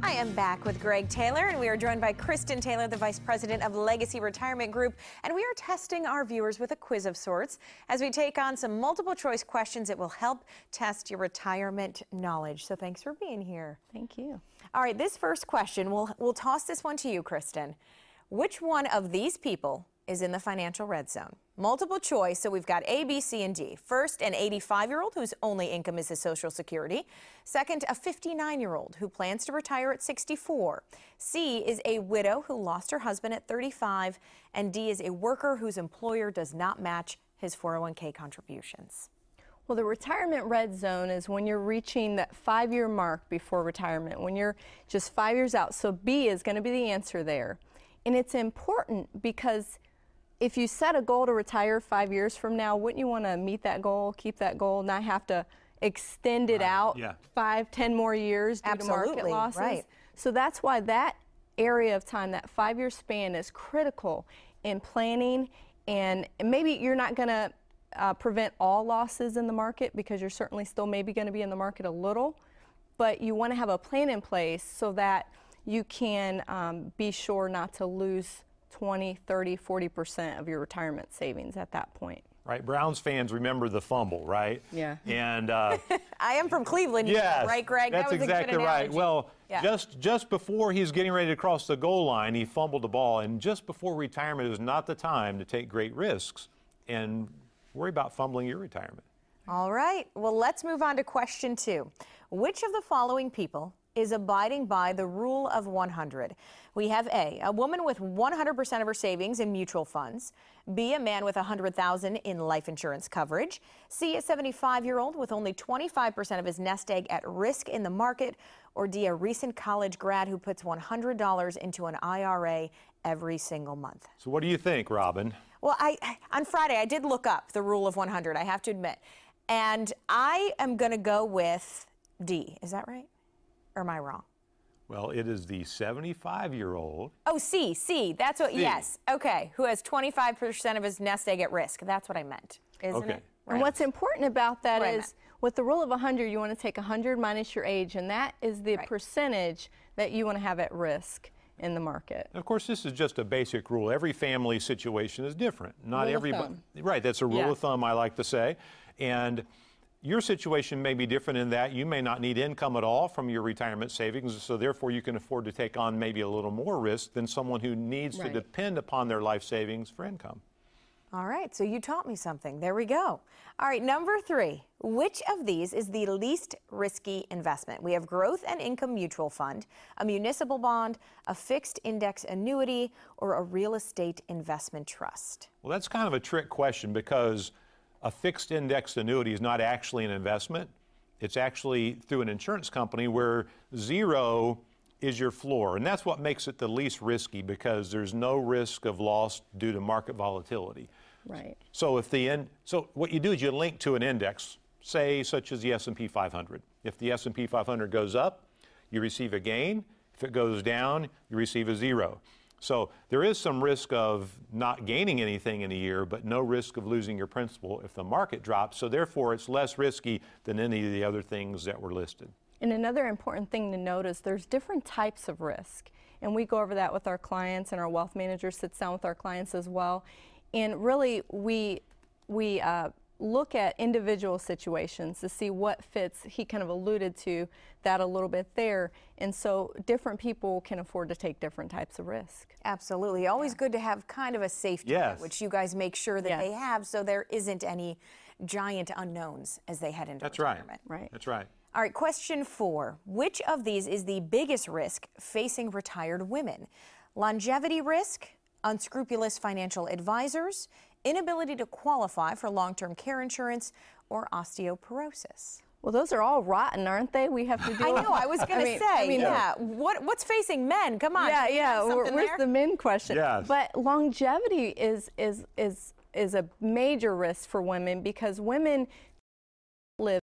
I am back with Greg Taylor, and we are joined by Kristen Taylor, the Vice President of Legacy Retirement Group, and we are testing our viewers with a quiz of sorts as we take on some multiple choice questions that will help test your retirement knowledge. So thanks for being here. Thank you. All right, this first question, we'll toss this one to you, Kristen. Which one of these people is in the financial red zone? Multiple choice, so we've got A, B, C, and D. First, an 85-year-old whose only income is his Social Security. Second, a 59-year-old who plans to retire at 64. C is a widow who lost her husband at 35. And D is a worker whose employer does not match his 401k contributions. Well, the retirement red zone is when you're reaching that 5-year mark before retirement, when you're just 5 years out. So B is going to be the answer there. And it's important because if you set a goal to retire 5 years from now, wouldn't you want to meet that goal, keep that goal, not have to extend it out 5, 10 more years due to market losses? Right. So that's why that area of time, that 5-year span, is critical in planning. And maybe you're not going to prevent all losses in the market, because you're certainly still maybe going to be in the market a little, but you want to have a plan in place so that you can be sure not to lose 20, 30, 40% of your retirement savings at that point. Right. Browns fans remember the fumble, right? Yeah. And I am from Cleveland, yes, right, Greg? That's that was exactly a good right. Well, just before he's getting ready to cross the goal line, he fumbled the ball. And just before retirement is not the time to take great risks and worry about fumbling your retirement. All right. Well, let's move on to question 2. Which of the following people is abiding by the rule of 100? We have a woman with 100% of her savings in mutual funds. B, a man with $100,000 in life insurance coverage. C, a 75-year-old with only 25% of his nest egg at risk in the market. Or D, a recent college grad who puts $100 into an IRA every single month. So what do you think, Robin? Well, on Friday, I did look up the rule of 100, I have to admit. And I am going to go with D. Is that right? Or am I wrong? Well, it is the 75-year-old. Oh, C. That's what, yes. Okay. Who has 25% of his nest egg at risk. That's what I meant, isn't it? Right. And what's important about that is with the rule of 100, you want to take 100 minus your age, and that is the percentage that you want to have at risk in the market. Of course, this is just a basic rule. Every family situation is different. Not everybody. Right. That's a rule of thumb, I like to say. And your situation may be different in that you may not need income at all from your retirement savings, so therefore you can afford to take on maybe a little more risk than someone who needs to depend upon their life savings for income. All right, so you taught me something. There we go. All right, number 3. Which of these is the least risky investment? We have growth and income mutual fund, a municipal bond, a fixed index annuity, or a real estate investment trust. Well, that's kind of a trick question, because a fixed index annuity is not actually an investment. It's actually through an insurance company where 0 is your floor. And that's what makes it the least risky, because there's no risk of loss due to market volatility. Right. So so what you do is you link to an index, say such as the S&P 500. If the S&P 500 goes up, you receive a gain. If it goes down, you receive a 0. So there is some risk of not gaining anything in a year, but no risk of losing your principal if the market drops. So therefore, it's less risky than any of the other things that were listed. And another important thing to note is there's different types of risk. And we go over that with our clients, and our wealth manager sits down with our clients as well. And really, we look at individual situations to see what fits. He kind of alluded to that a little bit there. And so different people can afford to take different types of risk. Absolutely. Always good to have kind of a safety net, which you guys make sure that they have, so there isn't any giant unknowns as they head into retirement. Right. That's right. All right, question 4. Which of these is the biggest risk facing retired women? Longevity risk, unscrupulous financial advisors, inability to qualify for long-term care insurance, or osteoporosis? Well, those are all rotten, aren't they? We have to do. I know. I was going to say, What's facing men? Come on. Yeah. Where's the men question? Yes. But longevity is a major risk for women, because women live.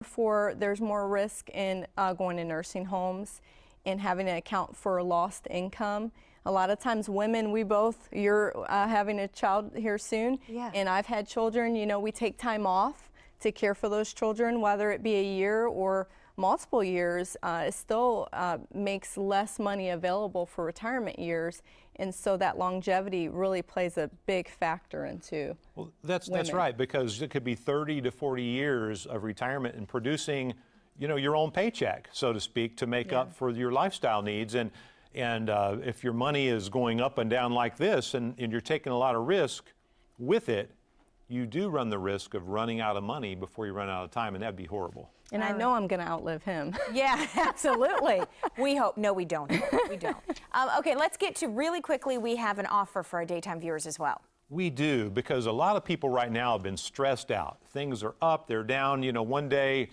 Therefore, there's more risk in going to nursing homes and having to account for lost income. A lot of times women, you're having a child here soon, and I've had children, we take time off to care for those children, whether it be a year or multiple years. It still makes less money available for retirement years, and so that longevity really plays a big factor into that's women. right, because it could be 30 to 40 years of retirement and producing, you know, your own paycheck, so to speak, to make up for your lifestyle needs. And if your money is going up and down like this, and you're taking a lot of risk with it, you do run the risk of running out of money before you run out of time, and that'd be horrible. And I know I'm going to outlive him. Yeah, absolutely. We hope. No, we don't. We don't. Okay, let's get to really quickly. We have an offer for our daytime viewers as well. We do, because a lot of people right now have been stressed out. Things are up, they're down. You know, one day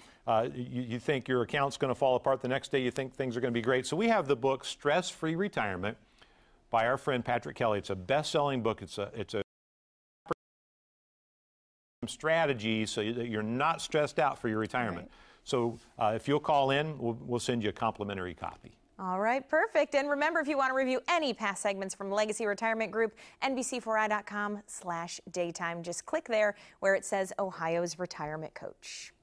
you think your account's going to fall apart. The next day you think things are going to be great. So we have the book Stress-Free Retirement by our friend Patrick Kelly. It's a best-selling book. It's a strategy so that you're not stressed out for your retirement. Right. So if you'll call in, we'll send you a complimentary copy. All right, perfect. And remember, if you want to review any past segments from Legacy Retirement Group, NBC4i.com/daytime. Just click there where it says Ohio's Retirement Coach.